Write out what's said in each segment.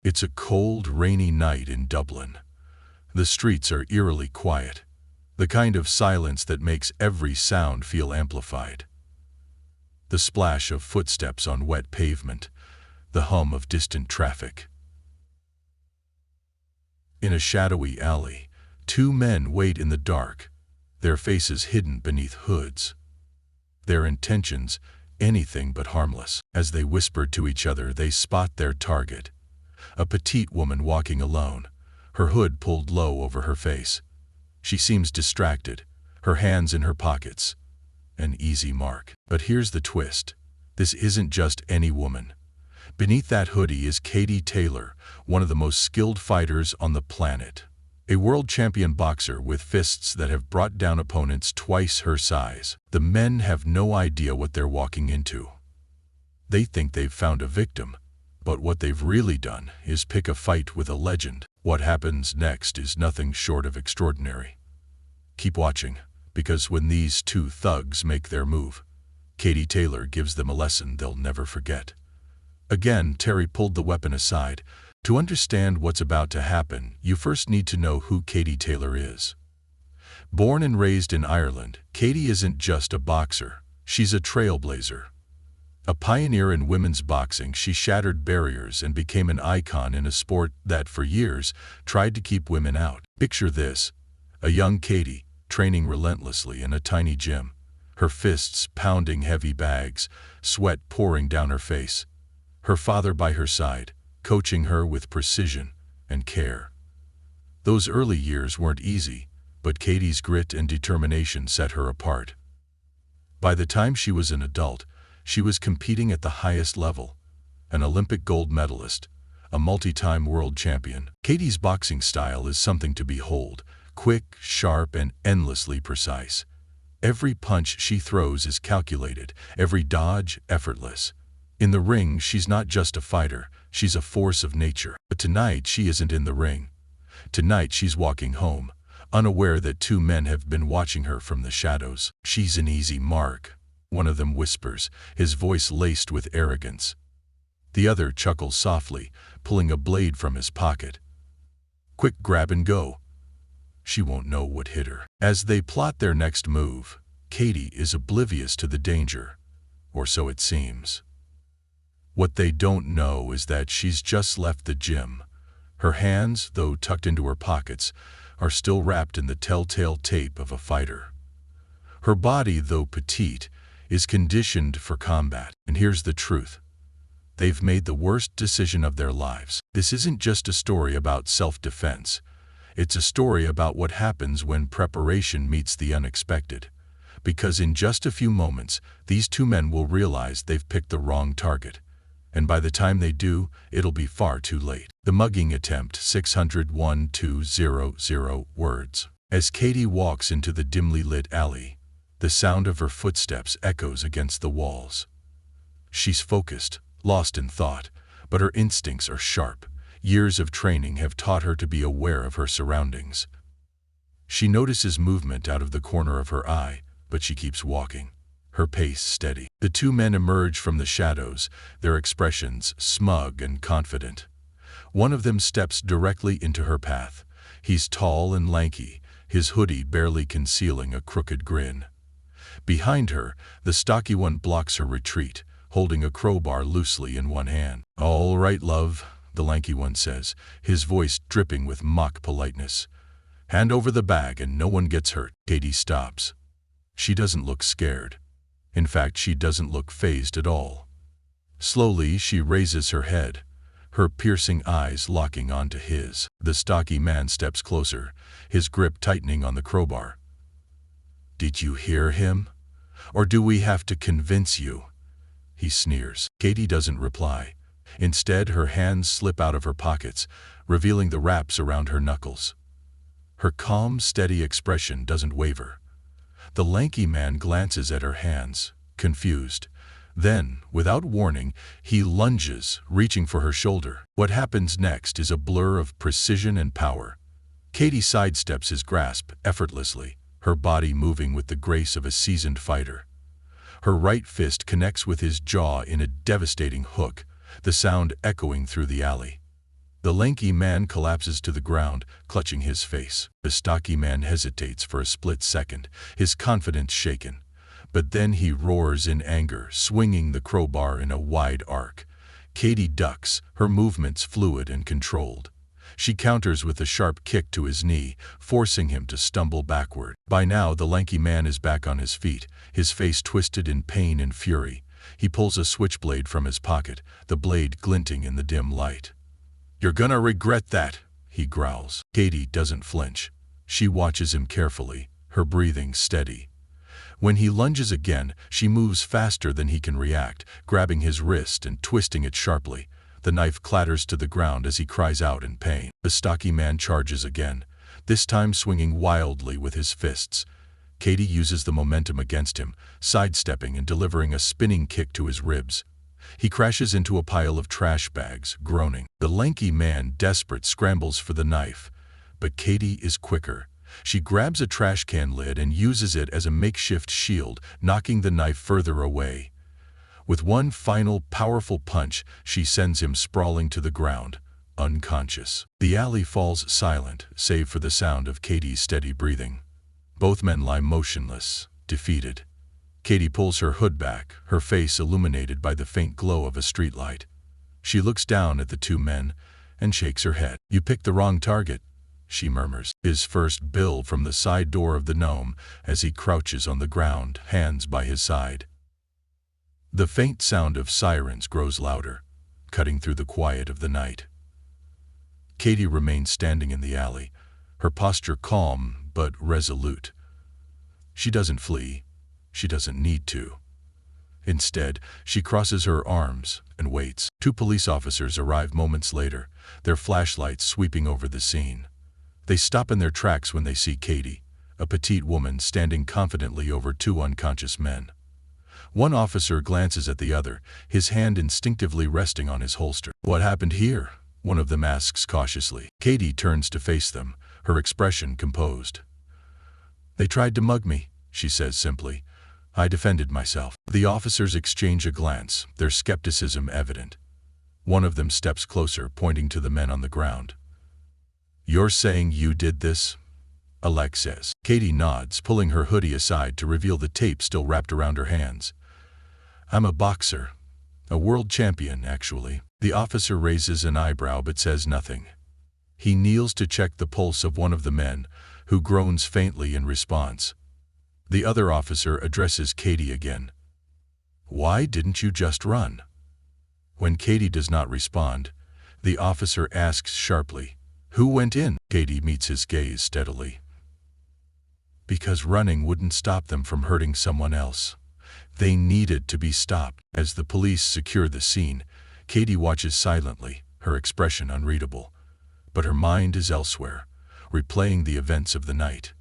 It's a cold, rainy night in Dublin. The streets are eerily quiet, the kind of silence that makes every sound feel amplified. The splash of footsteps on wet pavement, the hum of distant traffic. In a shadowy alley, two men wait in the dark, their faces hidden beneath hoods. Their intentions, anything but harmless. As they whisper to each other, they spot their target. A petite woman walking alone, her hood pulled low over her face. She seems distracted, her hands in her pockets. An easy mark. But here's the twist. This isn't just any woman. Beneath that hoodie is Katie Taylor, one of the most skilled fighters on the planet. A world champion boxer with fists that have brought down opponents twice her size. The men have no idea what they're walking into. They think they've found a victim, but what they've really done is pick a fight with a legend. What happens next is nothing short of extraordinary. Keep watching, because when these two thugs make their move, Katie Taylor gives them a lesson they'll never forget. Again, Terry pulled the weapon aside. To understand what's about to happen, you first need to know who Katie Taylor is. Born and raised in Ireland, Katie isn't just a boxer, she's a trailblazer. A pioneer in women's boxing, she shattered barriers and became an icon in a sport that, for years, tried to keep women out. Picture this: a young Katie, training relentlessly in a tiny gym, her fists pounding heavy bags, sweat pouring down her face. Her father by her side, coaching her with precision and care. Those early years weren't easy, but Katie's grit and determination set her apart. By the time she was an adult, she was competing at the highest level, an Olympic gold medalist, a multi-time world champion. Katie's boxing style is something to behold, quick, sharp, and endlessly precise. Every punch she throws is calculated, every dodge effortless. In the ring, she's not just a fighter, she's a force of nature. But tonight she isn't in the ring. Tonight she's walking home, unaware that two men have been watching her from the shadows. She's an easy mark, one of them whispers, his voice laced with arrogance. The other chuckles softly, pulling a blade from his pocket. Quick grab and go. She won't know what hit her. As they plot their next move, Katie is oblivious to the danger, or so it seems. What they don't know is that she's just left the gym. Her hands, though tucked into her pockets, are still wrapped in the telltale tape of a fighter. Her body, though petite, is conditioned for combat. And here's the truth. They've made the worst decision of their lives. This isn't just a story about self-defense. It's a story about what happens when preparation meets the unexpected. Because in just a few moments, these two men will realize they've picked the wrong target. And by the time they do, it'll be far too late. The mugging attempt, 601,200 words. As Katie walks into the dimly lit alley, the sound of her footsteps echoes against the walls. She's focused, lost in thought, but her instincts are sharp. Years of training have taught her to be aware of her surroundings. She notices movement out of the corner of her eye, but she keeps walking, her pace steady. The two men emerge from the shadows, their expressions smug and confident. One of them steps directly into her path. He's tall and lanky, his hoodie barely concealing a crooked grin. Behind her, the stocky one blocks her retreat, holding a crowbar loosely in one hand. "All right, love," the lanky one says, his voice dripping with mock politeness. "Hand over the bag and no one gets hurt." Katie stops. She doesn't look scared. In fact, she doesn't look fazed at all. Slowly, she raises her head, her piercing eyes locking onto his. The stocky man steps closer, his grip tightening on the crowbar. "Did you hear him? Or do we have to convince you?" He sneers. Katie doesn't reply. Instead, her hands slip out of her pockets, revealing the wraps around her knuckles. Her calm, steady expression doesn't waver. The lanky man glances at her hands, confused. Then, without warning, he lunges, reaching for her shoulder. What happens next is a blur of precision and power. Katie sidesteps his grasp effortlessly, her body moving with the grace of a seasoned fighter. Her right fist connects with his jaw in a devastating hook, the sound echoing through the alley. The lanky man collapses to the ground, clutching his face. The stocky man hesitates for a split second, his confidence shaken. But then he roars in anger, swinging the crowbar in a wide arc. Katie ducks, her movements fluid and controlled. She counters with a sharp kick to his knee, forcing him to stumble backward. By now, the lanky man is back on his feet, his face twisted in pain and fury. He pulls a switchblade from his pocket, the blade glinting in the dim light. "You're gonna regret that," he growls. Katie doesn't flinch. She watches him carefully, her breathing steady. When he lunges again, she moves faster than he can react, grabbing his wrist and twisting it sharply. The knife clatters to the ground as he cries out in pain. The stocky man charges again, this time swinging wildly with his fists. Katie uses the momentum against him, sidestepping and delivering a spinning kick to his ribs. He crashes into a pile of trash bags, groaning. The lanky man, desperate, scrambles for the knife. But Katie is quicker. She grabs a trash can lid and uses it as a makeshift shield, knocking the knife further away. With one final, powerful punch, she sends him sprawling to the ground, unconscious. The alley falls silent, save for the sound of Katie's steady breathing. Both men lie motionless, defeated. Katie pulls her hood back, her face illuminated by the faint glow of a streetlight. She looks down at the two men and shakes her head. "You picked the wrong target," she murmurs. His first bill from the side door of the Gnome as he crouches on the ground, hands by his side. The faint sound of sirens grows louder, cutting through the quiet of the night. Katie remains standing in the alley, her posture calm but resolute. She doesn't flee. She doesn't need to. Instead, she crosses her arms and waits. Two police officers arrive moments later, their flashlights sweeping over the scene. They stop in their tracks when they see Katie, a petite woman standing confidently over two unconscious men. One officer glances at the other, his hand instinctively resting on his holster. "What happened here?" one of them asks cautiously. Katie turns to face them, her expression composed. "They tried to mug me," she says simply. "I defended myself." The officers exchange a glance, their skepticism evident. One of them steps closer, pointing to the men on the ground. "You're saying you did this?" Alex says. Katie nods, pulling her hoodie aside to reveal the tape still wrapped around her hands. "I'm a boxer. A world champion, actually." The officer raises an eyebrow but says nothing. He kneels to check the pulse of one of the men, who groans faintly in response. The other officer addresses Katie again. "Why didn't you just run?" When Katie does not respond, the officer asks sharply, "Who went in?" Katie meets his gaze steadily. "Because running wouldn't stop them from hurting someone else. They needed to be stopped." As the police secure the scene, Katie watches silently, her expression unreadable. But her mind is elsewhere, replaying the events of the night.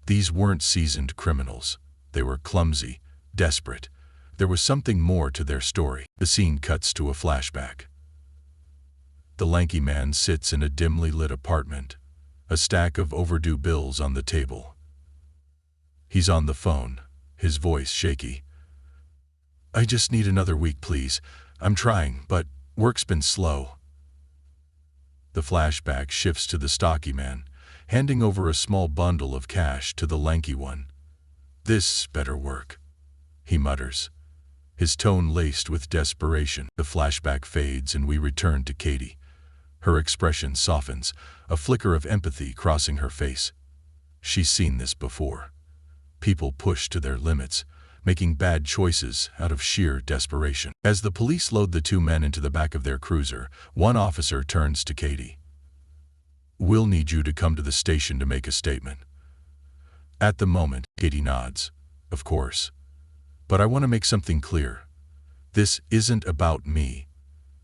These weren't seasoned criminals. They were clumsy, desperate. There was something more to their story. The scene cuts to a flashback. The lanky man sits in a dimly lit apartment, a stack of overdue bills on the table. He's on the phone, his voice shaky. "I just need another week, please. I'm trying, but work's been slow." The flashback shifts to the stocky man, handing over a small bundle of cash to the lanky one. "This better work," he mutters, his tone laced with desperation. The flashback fades and we return to Katie. Her expression softens, a flicker of empathy crossing her face. She's seen this before. People push to their limits, making bad choices out of sheer desperation. As the police load the two men into the back of their cruiser, one officer turns to Katie. "We'll need you to come to the station to make a statement." At the moment, Katie nods. "Of course. But I want to make something clear. This isn't about me.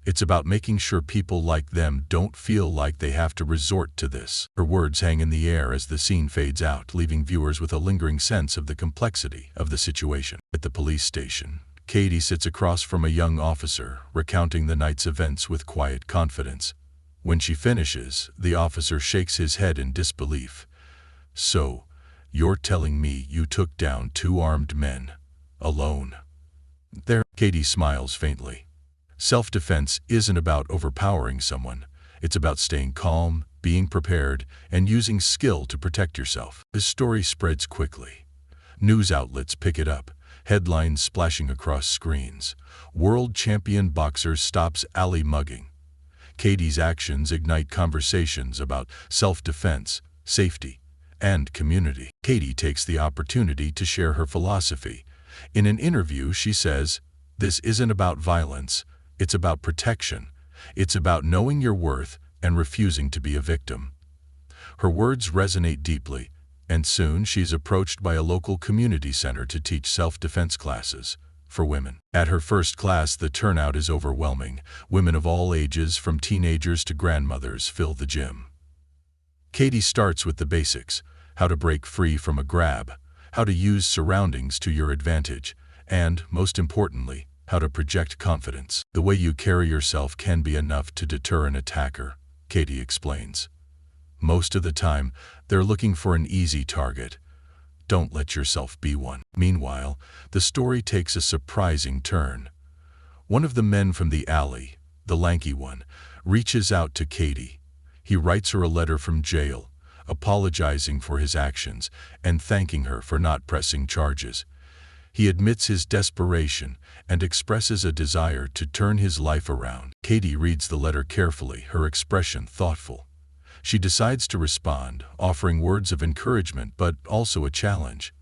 It's about making sure people like them don't feel like they have to resort to this." Her words hang in the air as the scene fades out, leaving viewers with a lingering sense of the complexity of the situation. At the police station, Katie sits across from a young officer, recounting the night's events with quiet confidence. When she finishes, the officer shakes his head in disbelief. "So, you're telling me you took down two armed men, alone?" There, Katie smiles faintly. Self-defense isn't about overpowering someone. It's about staying calm, being prepared, and using skill to protect yourself. This story spreads quickly. News outlets pick it up, headlines splashing across screens. World champion boxer stops alley mugging. Katie's actions ignite conversations about self-defense, safety, and community. Katie takes the opportunity to share her philosophy. In an interview, she says, "This isn't about violence, it's about protection. It's about knowing your worth and refusing to be a victim." Her words resonate deeply, and soon she's approached by a local community center to teach self-defense classes for women. At her first class, the turnout is overwhelming. Women of all ages, from teenagers to grandmothers, fill the gym. Katie starts with the basics: how to break free from a grab, how to use surroundings to your advantage, and, most importantly, how to project confidence. The way you carry yourself can be enough to deter an attacker, Katie explains. Most of the time, they're looking for an easy target. Don't let yourself be one. Meanwhile, the story takes a surprising turn. One of the men from the alley, the lanky one, reaches out to Katie. He writes her a letter from jail, apologizing for his actions and thanking her for not pressing charges. He admits his desperation and expresses a desire to turn his life around. Katie reads the letter carefully, her expression thoughtful. She decides to respond, offering words of encouragement but also a challenge.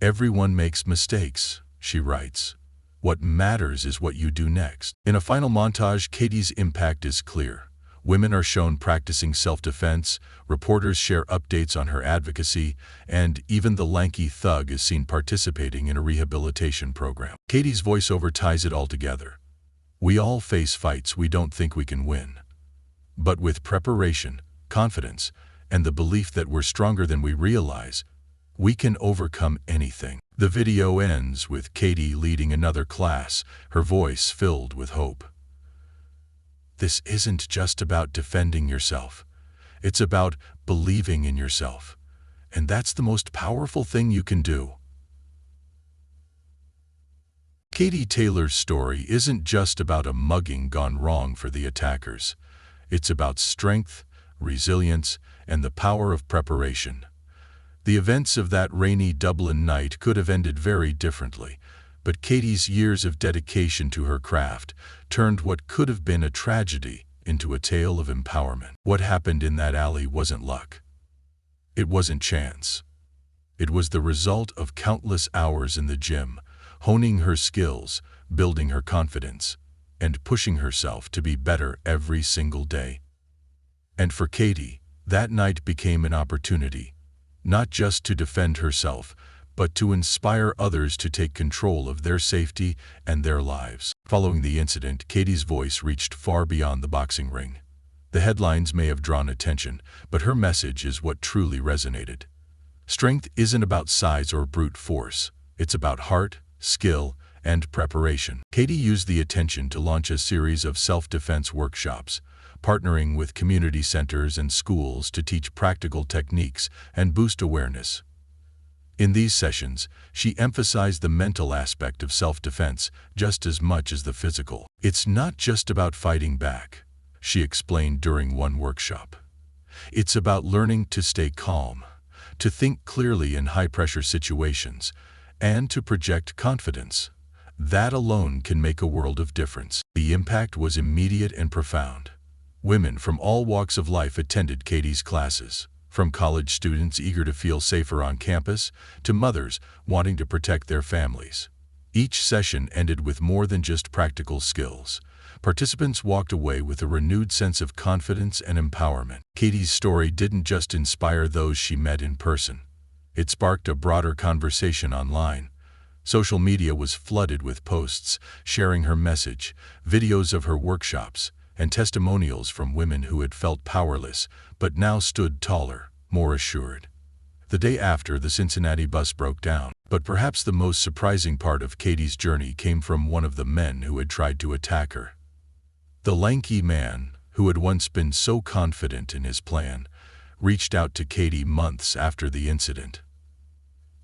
"Everyone makes mistakes," she writes. "What matters is what you do next." In a final montage, Katie's impact is clear. Women are shown practicing self-defense, reporters share updates on her advocacy, and even the lanky thug is seen participating in a rehabilitation program. Katie's voiceover ties it all together. We all face fights we don't think we can win. But with preparation, confidence, and the belief that we're stronger than we realize, we can overcome anything. The video ends with Katie leading another class, her voice filled with hope. This isn't just about defending yourself. It's about believing in yourself. And that's the most powerful thing you can do. Katie Taylor's story isn't just about a mugging gone wrong for the attackers. It's about strength, resilience, and the power of preparation. The events of that rainy Dublin night could have ended very differently, but Katie's years of dedication to her craft turned what could have been a tragedy into a tale of empowerment. What happened in that alley wasn't luck. It wasn't chance. It was the result of countless hours in the gym, honing her skills, building her confidence, and pushing herself to be better every single day. And for Katie, that night became an opportunity, not just to defend herself, but to inspire others to take control of their safety and their lives. Following the incident, Katie's voice reached far beyond the boxing ring. The headlines may have drawn attention, but her message is what truly resonated. Strength isn't about size or brute force. It's about heart, skill, and preparation. Katie used the attention to launch a series of self-defense workshops, partnering with community centers and schools to teach practical techniques and boost awareness. In these sessions, she emphasized the mental aspect of self-defense just as much as the physical. "It's not just about fighting back," she explained during one workshop. "It's about learning to stay calm, to think clearly in high-pressure situations, and to project confidence. That alone can make a world of difference." The impact was immediate and profound. Women from all walks of life attended Katie's classes, from college students eager to feel safer on campus to mothers wanting to protect their families. Each session ended with more than just practical skills. Participants walked away with a renewed sense of confidence and empowerment. Katie's story didn't just inspire those she met in person. It sparked a broader conversation online. Social media was flooded with posts sharing her message, videos of her workshops, and testimonials from women who had felt powerless but now stood taller, more assured. The day after, the Cincinnati bus broke down, but perhaps the most surprising part of Katie's journey came from one of the men who had tried to attack her. The lanky man, who had once been so confident in his plan, reached out to Katie months after the incident.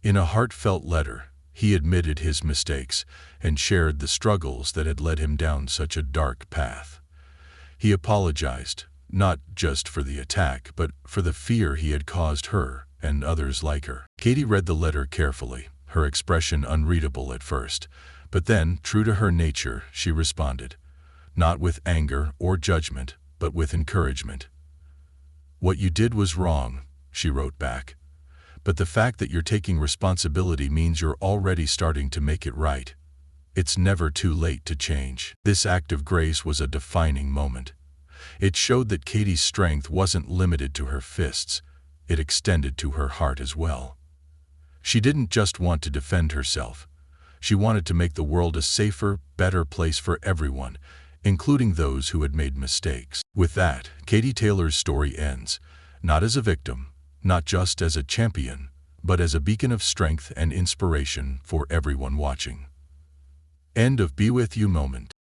In a heartfelt letter, he admitted his mistakes and shared the struggles that had led him down such a dark path. He apologized, not just for the attack, but for the fear he had caused her and others like her. Katie read the letter carefully, her expression unreadable at first, but then, true to her nature, she responded, not with anger or judgment, but with encouragement. "What you did was wrong," she wrote back, "but the fact that you're taking responsibility means you're already starting to make it right. It's never too late to change." This act of grace was a defining moment. It showed that Katie's strength wasn't limited to her fists, it extended to her heart as well. She didn't just want to defend herself. She wanted to make the world a safer, better place for everyone, including those who had made mistakes. With that, Katie Taylor's story ends, not as a victim, not just as a champion, but as a beacon of strength and inspiration for everyone watching. End of Be With You moment.